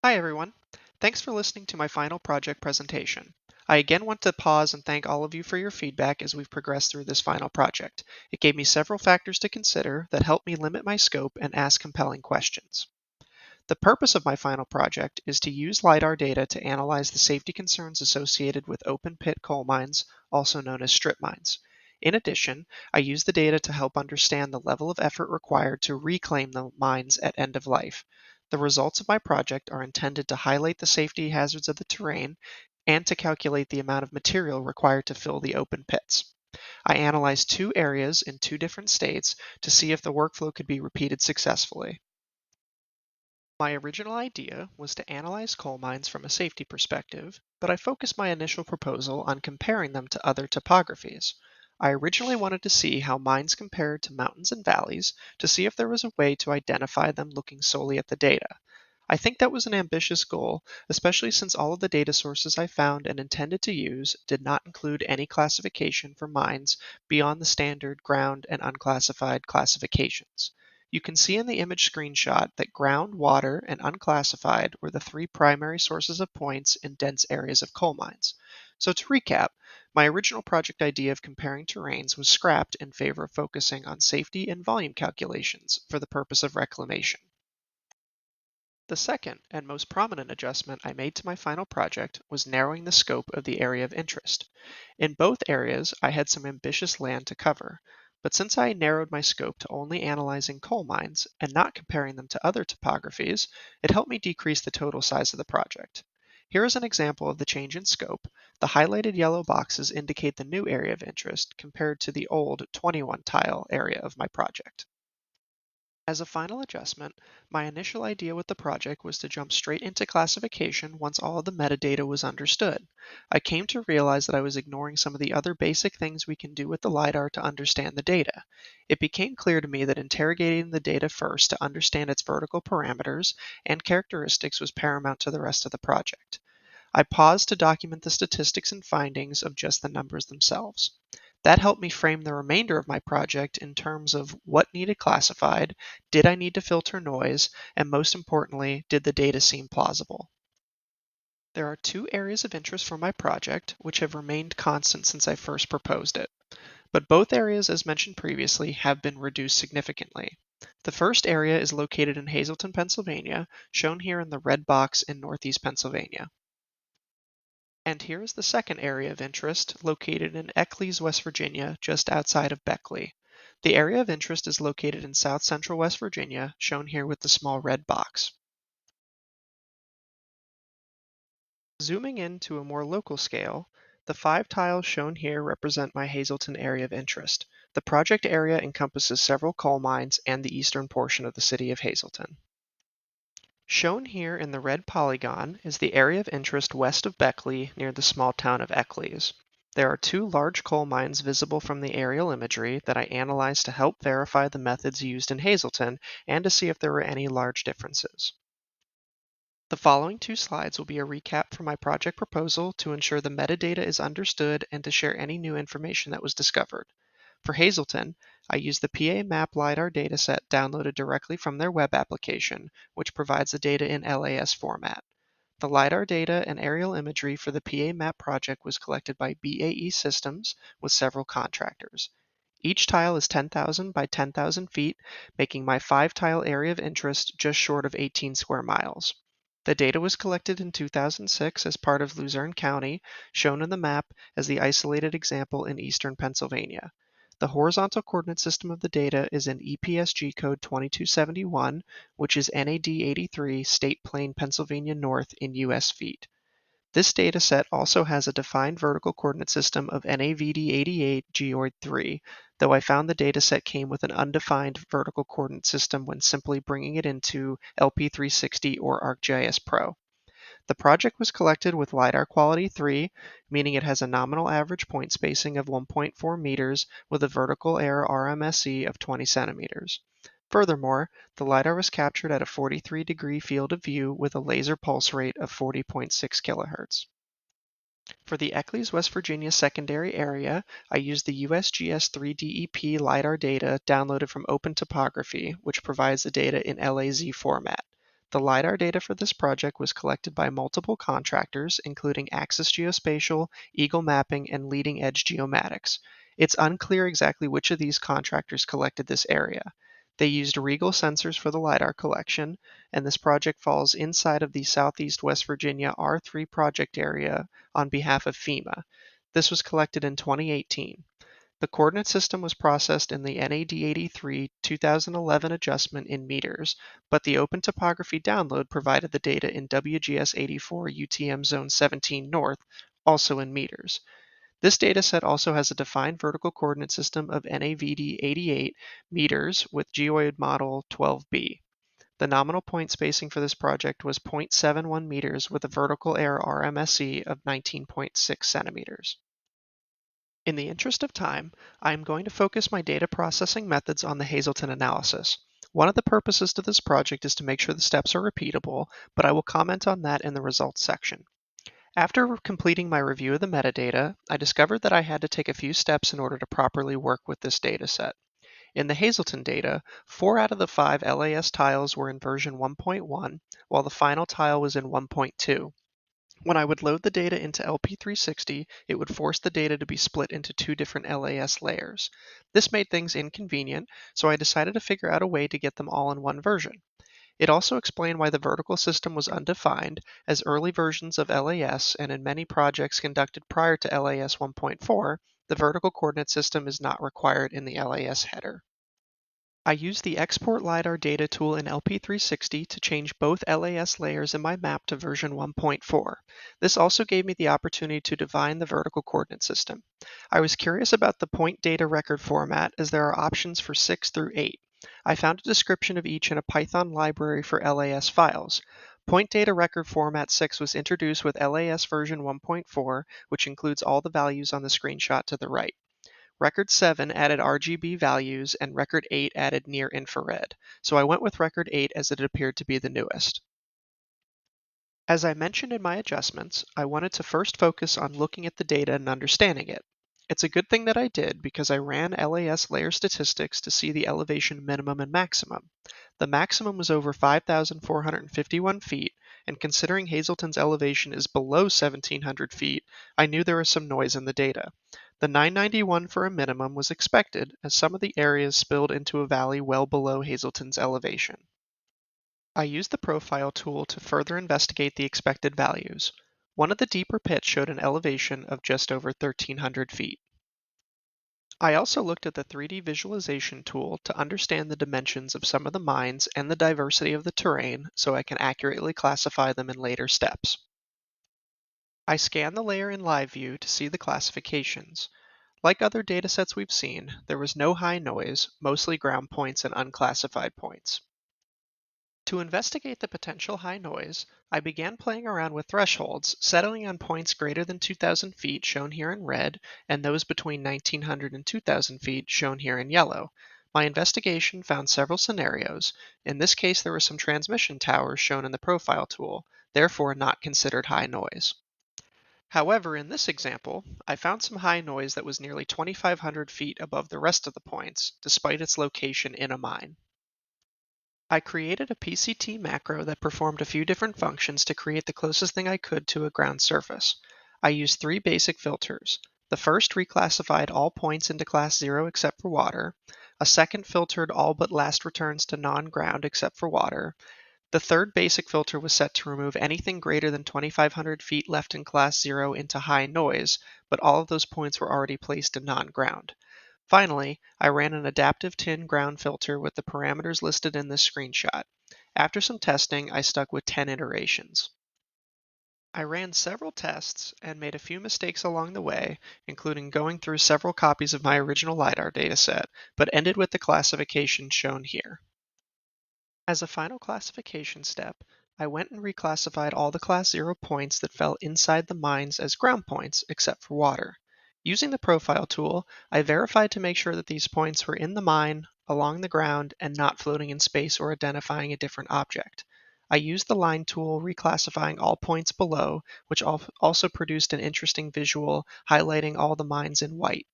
Hi everyone. Thanks for listening to my final project presentation. I again want to pause and thank all of you for your feedback as we've progressed through this final project. It gave me several factors to consider that helped me limit my scope and ask compelling questions. The purpose of my final project is to use LiDAR data to analyze the safety concerns associated with open pit coal mines, also known as strip mines. In addition, I use the data to help understand the level of effort required to reclaim the mines at end of life. The results of my project are intended to highlight the safety hazards of the terrain and to calculate the amount of material required to fill the open pits. I analyzed two areas in two different states to see if the workflow could be repeated successfully. My original idea was to analyze coal mines from a safety perspective, but I focused my initial proposal on comparing them to other topographies. I originally wanted to see how mines compared to mountains and valleys to see if there was a way to identify them looking solely at the data. I think that was an ambitious goal, especially since all of the data sources I found and intended to use did not include any classification for mines beyond the standard ground and unclassified classifications. You can see in the image screenshot that ground, water, and unclassified were the three primary sources of points in dense areas of coal mines. So to recap, my original project idea of comparing terrains was scrapped in favor of focusing on safety and volume calculations for the purpose of reclamation. The second and most prominent adjustment I made to my final project was narrowing the scope of the area of interest. In both areas, I had some ambitious land to cover, but since I narrowed my scope to only analyzing coal mines and not comparing them to other topographies, it helped me decrease the total size of the project. Here is an example of the change in scope. The highlighted yellow boxes indicate the new area of interest compared to the old 21 tile area of my project. As a final adjustment, my initial idea with the project was to jump straight into classification once all of the metadata was understood. I came to realize that I was ignoring some of the other basic things we can do with the LiDAR to understand the data. It became clear to me that interrogating the data first to understand its vertical parameters and characteristics was paramount to the rest of the project. I paused to document the statistics and findings of just the numbers themselves. That helped me frame the remainder of my project in terms of what needed classified, did I need to filter noise, and most importantly, did the data seem plausible? There are two areas of interest for my project which have remained constant since I first proposed it, but both areas, as mentioned previously, have been reduced significantly. The first area is located in Hazleton, Pennsylvania, shown here in the red box in northeast Pennsylvania. And here is the second area of interest, located in Eccles, West Virginia, just outside of Beckley. The area of interest is located in south central West Virginia, shown here with the small red box. Zooming in to a more local scale, the 5 tiles shown here represent my Hazleton area of interest. The project area encompasses several coal mines and the eastern portion of the city of Hazleton. Shown here in the red polygon is the area of interest west of Beckley near the small town of Eccles. There are two large coal mines visible from the aerial imagery that I analyzed to help verify the methods used in Hazleton and to see if there were any large differences. The following two slides will be a recap for my project proposal to ensure the metadata is understood and to share any new information that was discovered. For Hazleton, I used the PA Map LiDAR dataset downloaded directly from their web application, which provides the data in LAS format. The LiDAR data and aerial imagery for the PA Map project was collected by BAE Systems with several contractors. Each tile is 10,000 by 10,000 feet, making my 5 tile area of interest just short of 18 square miles. The data was collected in 2006 as part of Luzerne County, shown in the map as the isolated example in eastern Pennsylvania. The horizontal coordinate system of the data is in EPSG code 2271, which is NAD 83 State Plane, Pennsylvania North in US feet. This dataset also has a defined vertical coordinate system of NAVD 88 Geoid 3, though I found the dataset came with an undefined vertical coordinate system when simply bringing it into LP360 or ArcGIS Pro. The project was collected with LiDAR quality 3, meaning it has a nominal average point spacing of 1.4 meters with a vertical error RMSE of 20 centimeters. Furthermore, the LiDAR was captured at a 43-degree field of view with a laser pulse rate of 40.6 kHz. For the Eccles, West Virginia secondary area, I used the USGS 3DEP LiDAR data downloaded from Open Topography, which provides the data in LAZ format. The LiDAR data for this project was collected by multiple contractors, including Axis Geospatial, Eagle Mapping, and Leading Edge Geomatics. It's unclear exactly which of these contractors collected this area. They used Regal sensors for the LiDAR collection, and this project falls inside of the Southeast West Virginia R3 project area on behalf of FEMA. This was collected in 2018. The coordinate system was processed in the NAD83 2011 adjustment in meters, but the Open Topography download provided the data in WGS84 UTM Zone 17 North, also in meters. This dataset also has a defined vertical coordinate system of NAVD 88 meters with geoid model 12B. The nominal point spacing for this project was 0.71 meters with a vertical air RMSE of 19.6 centimeters. In the interest of time, I am going to focus my data processing methods on the Hazelton analysis. One of the purposes to this project is to make sure the steps are repeatable, but I will comment on that in the results section. After completing my review of the metadata, I discovered that I had to take a few steps in order to properly work with this dataset. In the Hazelton data, 4 out of the 5 LAS tiles were in version 1.1, while the final tile was in 1.2. When I would load the data into LP360, it would force the data to be split into 2 different LAS layers. This made things inconvenient, so I decided to figure out a way to get them all in one version. It also explained why the vertical system was undefined, as early versions of LAS and in many projects conducted prior to LAS 1.4, the vertical coordinate system is not required in the LAS header. I used the Export LiDAR data tool in LP360 to change both LAS layers in my map to version 1.4. This also gave me the opportunity to define the vertical coordinate system. I was curious about the point data record format as there are options for 6 through 8. I found a description of each in a Python library for LAS files. Point data record format 6 was introduced with LAS version 1.4, which includes all the values on the screenshot to the right. Record 7 added RGB values and Record 8 added near infrared, so I went with Record 8 as it appeared to be the newest. As I mentioned in my adjustments, I wanted to first focus on looking at the data and understanding it. It's a good thing that I did because I ran LAS layer statistics to see the elevation minimum and maximum. The maximum was over 5,451 feet, and considering Hazelton's elevation is below 1,700 feet, I knew there was some noise in the data. The 991 for a minimum was expected, as some of the areas spilled into a valley well below Hazelton's elevation. I used the profile tool to further investigate the expected values. One of the deeper pits showed an elevation of just over 1,300 feet. I also looked at the 3D visualization tool to understand the dimensions of some of the mines and the diversity of the terrain so I can accurately classify them in later steps. I scanned the layer in live view to see the classifications. Like other datasets we've seen, there was no high noise, mostly ground points and unclassified points. To investigate the potential high noise, I began playing around with thresholds, settling on points greater than 2,000 feet shown here in red, and those between 1,900 and 2,000 feet shown here in yellow. My investigation found several scenarios. In this case, there were some transmission towers shown in the profile tool, therefore not considered high noise. However, in this example, I found some high noise that was nearly 2,500 feet above the rest of the points, despite its location in a mine. I created a PCT macro that performed a few different functions to create the closest thing I could to a ground surface. I used 3 basic filters. The first reclassified all points into class 0 except for water. A second filtered all but last returns to non-ground except for water. The third basic filter was set to remove anything greater than 2,500 feet left in class 0 into high noise, but all of those points were already placed in non-ground. Finally, I ran an adaptive tin ground filter with the parameters listed in this screenshot. After some testing, I stuck with 10 iterations. I ran several tests and made a few mistakes along the way, including going through several copies of my original LiDAR dataset, but ended with the classification shown here. As a final classification step, I went and reclassified all the class 0 points that fell inside the mines as ground points, except for water. Using the profile tool, I verified to make sure that these points were in the mine, along the ground, and not floating in space or identifying a different object. I used the line tool reclassifying all points below, which also produced an interesting visual highlighting all the mines in white.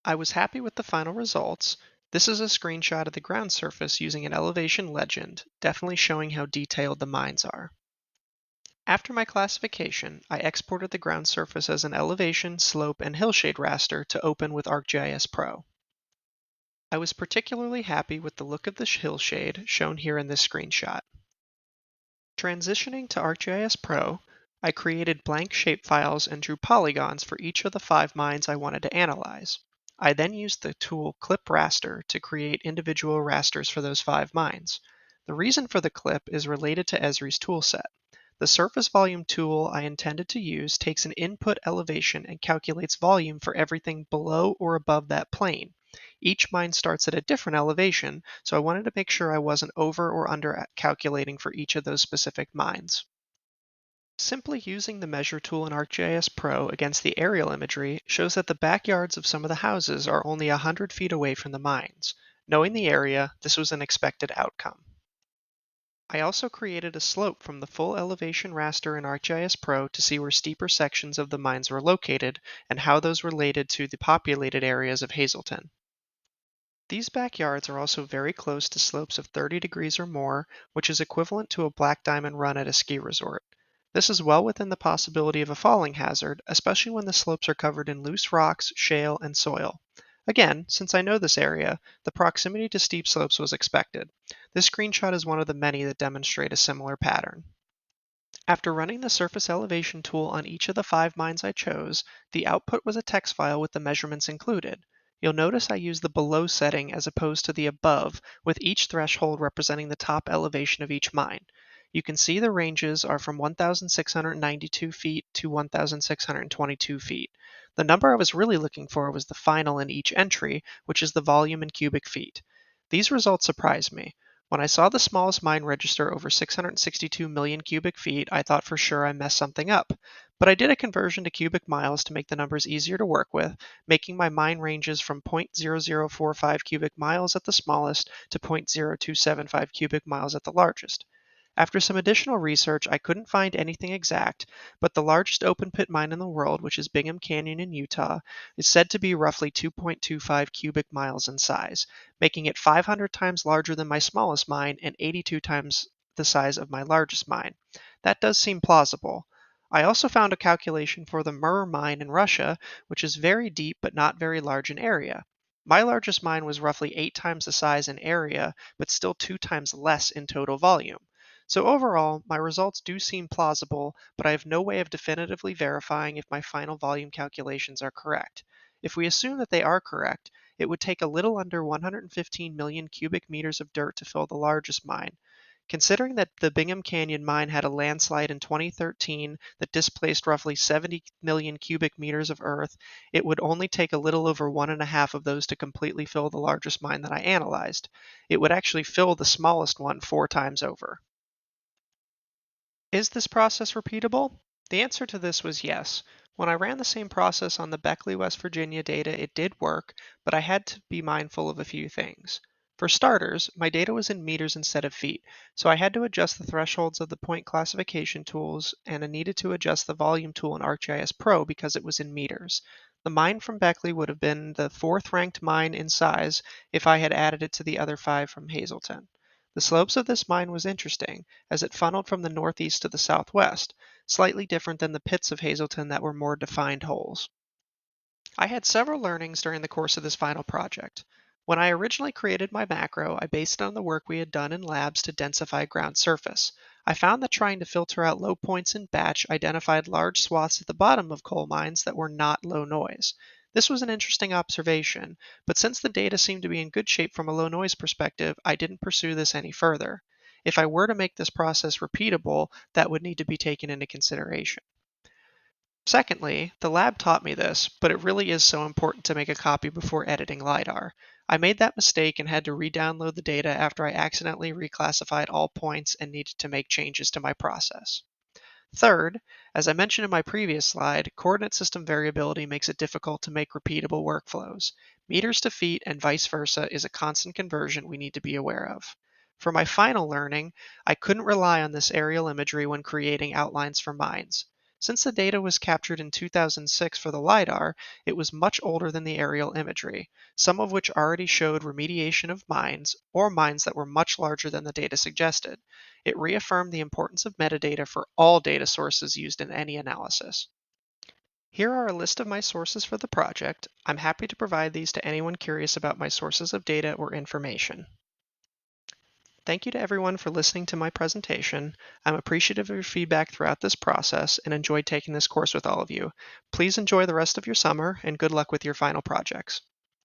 I was happy with the final results. This is a screenshot of the ground surface using an elevation legend, definitely showing how detailed the mines are. After my classification, I exported the ground surface as an elevation, slope, and hillshade raster to open with ArcGIS Pro. I was particularly happy with the look of the hillshade shown here in this screenshot. Transitioning to ArcGIS Pro, I created blank shapefiles and drew polygons for each of the 5 mines I wanted to analyze. I then used the tool Clip Raster to create individual rasters for those 5 mines. The reason for the clip is related to Esri's toolset. The surface volume tool I intended to use takes an input elevation and calculates volume for everything below or above that plane. Each mine starts at a different elevation, so I wanted to make sure I wasn't over or under calculating for each of those specific mines. Simply using the measure tool in ArcGIS Pro against the aerial imagery shows that the backyards of some of the houses are only 100 feet away from the mines. Knowing the area, this was an expected outcome. I also created a slope from the full elevation raster in ArcGIS Pro to see where steeper sections of the mines were located and how those related to the populated areas of Hazleton. These backyards are also very close to slopes of 30 degrees or more, which is equivalent to a black diamond run at a ski resort. This is well within the possibility of a falling hazard, especially when the slopes are covered in loose rocks, shale, and soil. Again, since I know this area, the proximity to steep slopes was expected. This screenshot is one of the many that demonstrate a similar pattern. After running the surface elevation tool on each of the 5 mines I chose, the output was a text file with the measurements included. You'll notice I used the below setting as opposed to the above, with each threshold representing the top elevation of each mine. You can see the ranges are from 1,692 feet to 1,622 feet. The number I was really looking for was the final in each entry, which is the volume in cubic feet. These results surprised me. When I saw the smallest mine register over 662 million cubic feet, I thought for sure I messed something up. But I did a conversion to cubic miles to make the numbers easier to work with, making my mine ranges from 0.0045 cubic miles at the smallest to 0.0275 cubic miles at the largest. After some additional research, I couldn't find anything exact, but the largest open pit mine in the world, which is Bingham Canyon in Utah, is said to be roughly 2.25 cubic miles in size, making it 500 times larger than my smallest mine and 82 times the size of my largest mine. That does seem plausible. I also found a calculation for the Mur mine in Russia, which is very deep but not very large in area. My largest mine was roughly 8 times the size in area, but still 2 times less in total volume. So overall, my results do seem plausible, but I have no way of definitively verifying if my final volume calculations are correct. If we assume that they are correct, it would take a little under 115 million cubic meters of dirt to fill the largest mine. Considering that the Bingham Canyon mine had a landslide in 2013 that displaced roughly 70 million cubic meters of earth, it would only take a little over 1.5 of those to completely fill the largest mine that I analyzed. It would actually fill the smallest one 4 times over. Is this process repeatable? The answer to this was yes. When I ran the same process on the Beckley, West Virginia data, it did work, but I had to be mindful of a few things. For starters, my data was in meters instead of feet, so I had to adjust the thresholds of the point classification tools, and I needed to adjust the volume tool in ArcGIS Pro because it was in meters. The mine from Beckley would have been the 4th ranked mine in size if I had added it to the other 5 from Hazleton. The slopes of this mine was interesting, as it funneled from the northeast to the southwest, slightly different than the pits of Hazleton that were more defined holes. I had several learnings during the course of this final project. When I originally created my macro, I based it on the work we had done in labs to densify ground surface. I found that trying to filter out low points in batch identified large swaths at the bottom of coal mines that were not low noise. This was an interesting observation, but since the data seemed to be in good shape from a low noise perspective, I didn't pursue this any further. If I were to make this process repeatable, that would need to be taken into consideration. Secondly, the lab taught me this, but it really is so important to make a copy before editing LiDAR. I made that mistake and had to re-download the data after I accidentally reclassified all points and needed to make changes to my process. Third, as I mentioned in my previous slide, coordinate system variability makes it difficult to make repeatable workflows. Meters to feet and vice versa is a constant conversion we need to be aware of. For my final learning, I couldn't rely on this aerial imagery when creating outlines for mines. Since the data was captured in 2006 for the LiDAR, it was much older than the aerial imagery, some of which already showed remediation of mines or mines that were much larger than the data suggested. It reaffirmed the importance of metadata for all data sources used in any analysis. Here are a list of my sources for the project. I'm happy to provide these to anyone curious about my sources of data or information. Thank you to everyone for listening to my presentation. I'm appreciative of your feedback throughout this process and enjoyed taking this course with all of you. Please enjoy the rest of your summer and good luck with your final projects.